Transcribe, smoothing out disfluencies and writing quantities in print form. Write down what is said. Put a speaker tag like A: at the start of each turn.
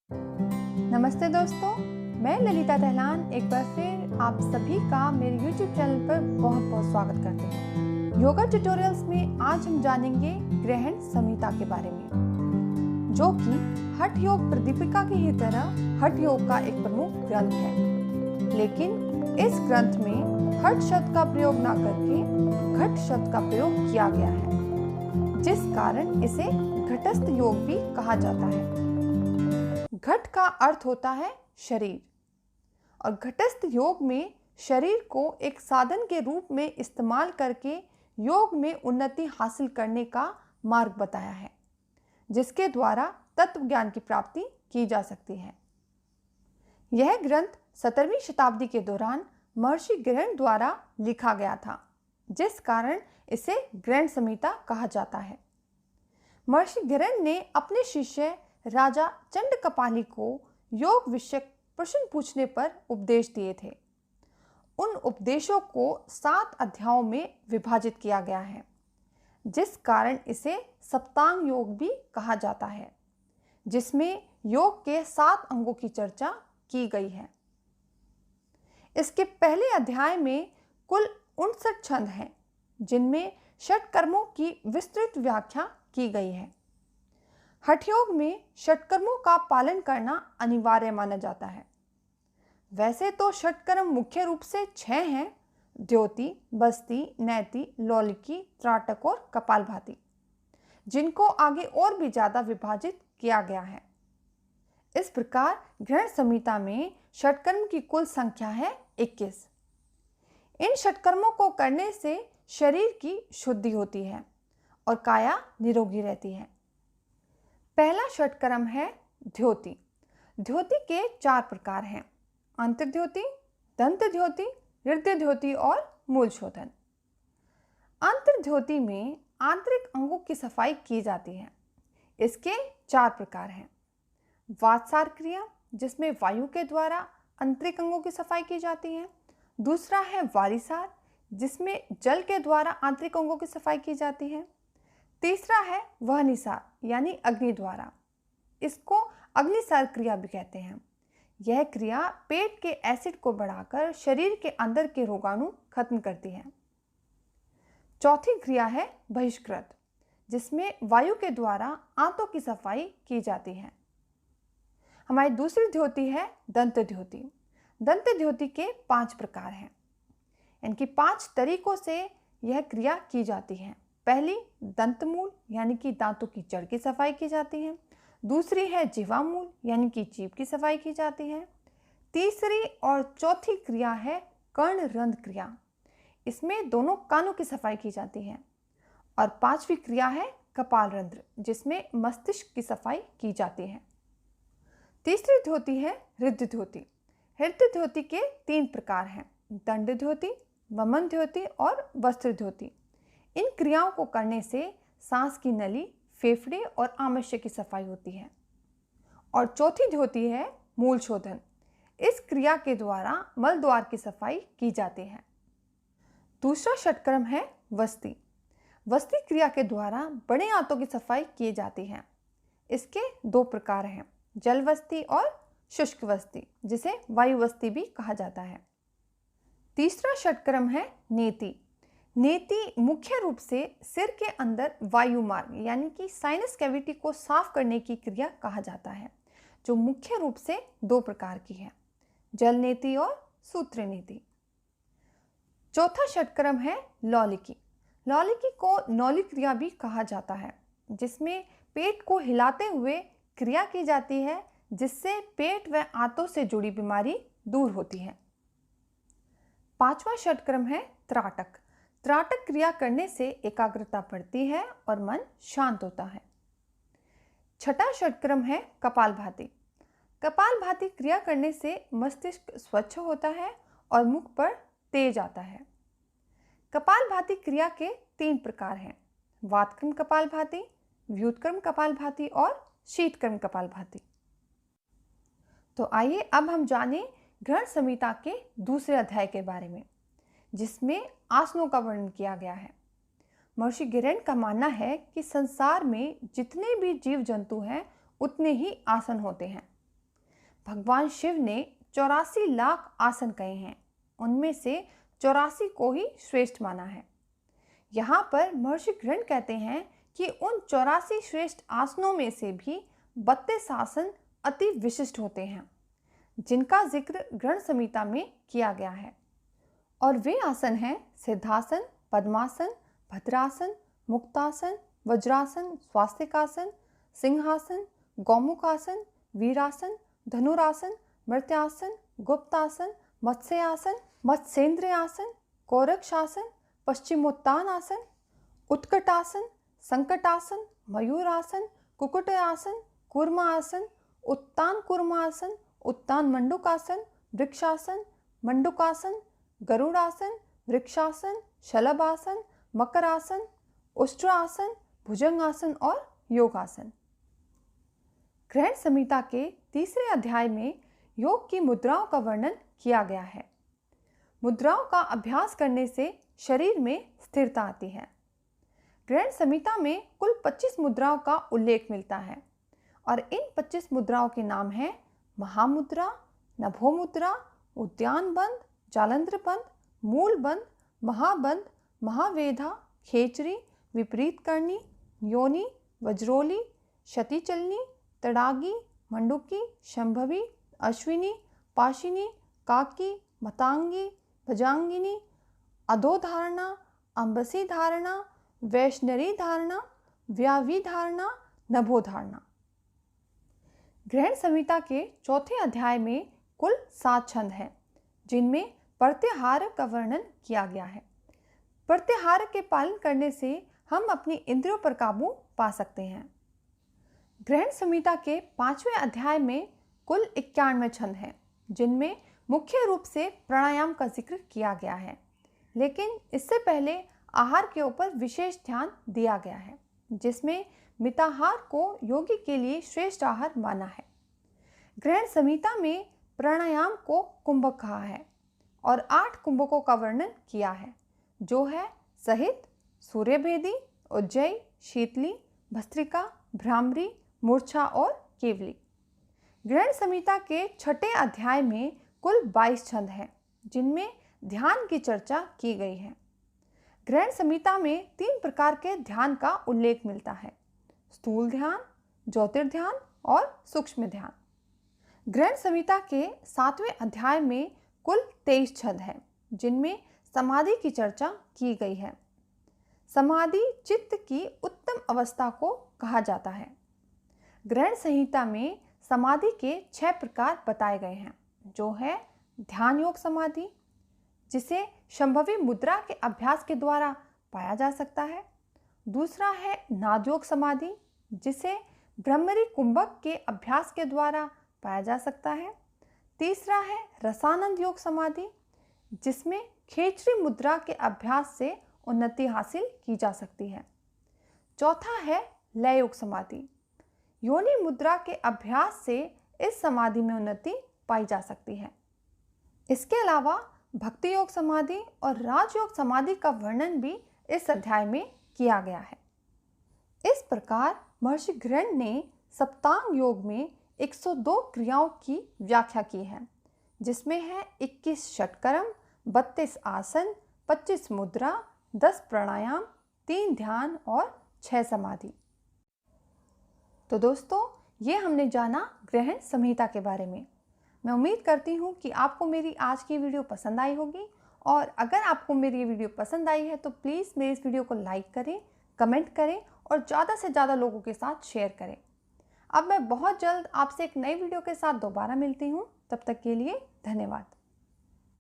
A: नमस्ते दोस्तों, मैं ललिता दहलान एक बार फिर आप सभी का मेरे YouTube चैनल पर बहुत बहुत स्वागत करती हूँ। योगा ट्यूटोरियल्स में आज हम जानेंगे ग्रहण संहिता के बारे में, जो कि हठ योग प्रदीपिका की ही तरह हठ योग का एक प्रमुख ग्रंथ है। लेकिन इस ग्रंथ में हठ शब्द का प्रयोग न करके घट शब्द का प्रयोग किया गया है, जिस कारण इसे घटस्थ योग भी कहा जाता है। घट का अर्थ होता है शरीर, और घटस्थ योग में शरीर को एक साधन के रूप में इस्तेमाल करके योग में उन्नति हासिल करने का मार्ग बताया है, जिसके द्वारा तत्व ज्ञान की प्राप्ति की जा सकती है। यह ग्रंथ 17वीं शताब्दी के दौरान महर्षि गृहण द्वारा लिखा गया था, जिस कारण इसे ग्रहण संहिता कहा जाता है। महर्षि गृहण ने अपने शिष्य राजा चंडकपाली को योग विषयक प्रश्न पूछने पर उपदेश दिए थे। उन उपदेशों को 7 अध्यायों में विभाजित किया गया है, जिस कारण इसे सप्तांग योग भी कहा जाता है, जिसमें योग के 7 अंगों की चर्चा की गई है। इसके पहले अध्याय में कुल 59 छंद हैं, जिनमें षटकर्मों की विस्तृत व्याख्या की गई है। हठ योग में षटकर्मों का पालन करना अनिवार्य माना जाता है। वैसे तो षटकर्म मुख्य रूप से 6 हैं: द्योति, बस्ती, नैति, लौलिकी, त्राटक और कपालभाति, जिनको आगे और भी ज्यादा विभाजित किया गया है। इस प्रकार ग्रहण संहिता में षटकर्म की कुल संख्या है 21। इन षटकर्मों को करने से शरीर की शुद्धि होती है और काया निरोगी रहती है। पहला षटकर्म है द्योति। द्योति के 4 प्रकार हैं: अंतर्द्योति, दंतद्योति, हृदयद्योति और मूलशोधन। अंतर्द्योति में आंतरिक अंगों की सफाई की जाती है। इसके 4 प्रकार हैं: वातसार क्रिया, जिसमें वायु के द्वारा आंतरिक अंगों की सफाई की जाती है। दूसरा है वारिसार, जिसमें जल के द्वारा आंतरिक अंगों की सफाई की जाती है। तीसरा है वहनिसार, यानी अग्नि द्वारा। इसको अग्निसार क्रिया भी कहते हैं। यह क्रिया पेट के एसिड को बढ़ाकर शरीर के अंदर के रोगाणु खत्म करती है। चौथी क्रिया है बहिष्कृत, जिसमें वायु के द्वारा आंतों की सफाई की जाती है। हमारी दूसरी द्योति है दंतद्योति। दंतद्योति के 5 प्रकार हैं। इनकी 5 तरीकों से यह क्रिया की जाती है। पहली, दंतमूल यानी कि दांतों की जड़ की सफाई की जाती है। दूसरी है जीवामूल, यानी कि जीभ की सफाई की जाती है। तीसरी और चौथी क्रिया है कर्णरंध्र क्रिया। इसमें दोनों कानों की सफाई की जाती है। और 5वीं क्रिया है कपालरंध्र, जिसमें मस्तिष्क की सफाई की जाती है। तीसरी द्योति है हृदय द्योति। हृदय द्योति के 3 प्रकार हैं: दंड द्योति, वमन द्योति और वस्त्र द्योति। इन क्रियाओं को करने से सांस की नली, फेफड़े और आमाशय की सफाई होती है। और चौथी द्योति है मूल शोधन। इस क्रिया के द्वारा मल द्वार की सफाई की जाती है। दूसरा षटकर्म है वस्ती। वस्ती क्रिया के द्वारा बड़े आंतों की सफाई की जाती है। इसके 2 प्रकार हैं: जल वस्ती और शुष्क वस्ती, जिसे वायु वस्ती भी कहा जाता है। तीसरा षटकर्म है नेति। नेति मुख्य रूप से सिर के अंदर वायु मार्ग यानी कि साइनस कैविटी को साफ करने की क्रिया कहा जाता है, जो मुख्य रूप से 2 प्रकार की है: जल नेति और सूत्र नेति। चौथा षटकर्म है लौलिकी। लौलिकी को नौली क्रिया भी कहा जाता है, जिसमें पेट को हिलाते हुए क्रिया की जाती है, जिससे पेट व आंतों से जुड़ी बीमारी दूर होती है। 5वां षटकर्म है त्राटक। त्राटक क्रिया करने से एकाग्रता बढ़ती है और मन शांत होता है। 6ठा षटकर्म है कपालभाति। कपालभाति क्रिया करने से मस्तिष्क स्वच्छ होता है और मुख पर तेज आता है। कपालभाति क्रिया के 3 प्रकार हैं: वातक्रम कपालभाति, व्युत्क्रम कपालभाति और शीतक्रम कपालभाति। तो आइए अब हम जानें ग्रहण संहिता के दूसरे अध्याय के बारे में, जिसमें आसनों का वर्णन किया गया है। महर्षि गृहण का मानना है कि संसार में जितने भी जीव जंतु हैं उतने ही आसन होते हैं। भगवान शिव ने 84 लाख आसन कहे हैं, उनमें से 84 को ही श्रेष्ठ माना है। यहाँ पर महर्षि गृहण कहते हैं कि उन 84 श्रेष्ठ आसनों में से भी 32 आसन अति विशिष्ट होते हैं, जिनका जिक्र गृहण संहिता में किया गया है। और वे आसन हैं सिद्धासन, पद्मासन, भद्रासन, मुक्तासन, वज्रासन, स्वास्तिकासन, सिंहासन, गौमुखासन, वीरासन, धनुरासन, मर्त्यासन, गुप्तासन, मत्स्यासन, मत्स्येंद्र आसन, कोरक्षासन, पश्चिमोत्तान आसन, उत्कटासन, संकटासन, मयूरासन, कुकुटयासन, कूर्मासन, उत्तान कूर्मासन, उत्तान मंडूकासन, वृक्षासन, मंडूकासन, गरुड़ासन, वृक्षासन, शलभासन, मकरासन, उष्ट्रासन, भुजंगासन और योगासन। ग्रहण संहिता के तीसरे अध्याय में योग की मुद्राओं का वर्णन किया गया है। मुद्राओं का अभ्यास करने से शरीर में स्थिरता आती है। ग्रहण संहिता में कुल 25 मुद्राओं का उल्लेख मिलता है और इन 25 मुद्राओं के नाम हैं महामुद्रा, नभोमुद्रा, उद्यान बंद, जालंधर बंद, मूल बंद, महाबंद, महावेधा, खेचरी, विपरीत करनी, योनि, वज्रोली, शतिचलनी, तड़ागी, मंडुकी, शंभवी, अश्विनी, पाशिनी, काकी, मतांगी, भजांगिनी, अधोधारणा, अंबसी धारणा, वैष्णरी धारणा, व्यावी धारणा, नभोधारणा। ग्रहण संहिता के चौथे अध्याय में कुल 7 छंद हैं, जिनमें प्रत्याहार का वर्णन किया गया है। प्रत्याहार के पालन करने से हम अपनी इंद्रियों पर काबू पा सकते हैं। ग्रहण संहिता के 5वें अध्याय में कुल 91 छंद हैं, जिनमें मुख्य रूप से प्राणायाम का जिक्र किया गया है, लेकिन इससे पहले आहार के ऊपर विशेष ध्यान दिया गया है, जिसमें मिताहार को योगी के लिए श्रेष्ठ आहार माना है। ग्रहण संहिता में प्राणायाम को कुंभक कहा है और 8 कुंभकों का वर्णन किया है, जो है सहित, सूर्यभेदी, उज्जयी, शीतली, भस्त्रिका, भ्रामरी, मूर्छा और केवली। ग्रहण संहिता के 6ठे अध्याय में कुल 22 छंद हैं, जिनमें ध्यान की चर्चा की गई है। ग्रहण संहिता में 3 प्रकार के ध्यान का उल्लेख मिलता है: स्थूल ध्यान, ज्योतिर्ध्यान और सूक्ष्म ध्यान। ग्रहण संहिता के 7वें अध्याय में कुल 23 छंद हैं, जिनमें समाधि की चर्चा की गई है। समाधि चित्त की उत्तम अवस्था को कहा जाता है। ग्रहण संहिता में समाधि के 6 प्रकार बताए गए हैं, जो है ध्यान योग समाधि, जिसे शंभवी मुद्रा के अभ्यास के द्वारा पाया जा सकता है। दूसरा है नाद योग समाधि, जिसे ब्रह्मरी कुंभक के अभ्यास के द्वारा पाया जा सकता है। तीसरा है रसानंद योग समाधि, जिसमें खेचरी मुद्रा के अभ्यास से उन्नति हासिल की जा सकती है। चौथा है लय योग समाधि। योनि मुद्रा के अभ्यास से इस समाधि में उन्नति पाई जा सकती है। इसके अलावा भक्ति योग समाधि और राजयोग समाधि का वर्णन भी इस अध्याय में किया गया है। इस प्रकार महर्षि गृहण ने सप्तांग योग में 102 क्रियाओं की व्याख्या की है, जिसमें है 21 षटकर्म, 32 आसन, 25 मुद्रा, 10 प्राणायाम, 3 ध्यान और 6 समाधि। तो दोस्तों, ये हमने जाना ग्रहण संहिता के बारे में। मैं उम्मीद करती हूँ कि आपको मेरी आज की वीडियो पसंद आई होगी, और अगर आपको मेरी ये वीडियो पसंद आई है तो प्लीज़ मेरी इस वीडियो को लाइक करें, कमेंट करें और ज़्यादा से ज़्यादा लोगों के साथ शेयर करें। अब मैं बहुत जल्द आपसे एक नई वीडियो के साथ दोबारा मिलती हूँ। तब तक के लिए धन्यवाद।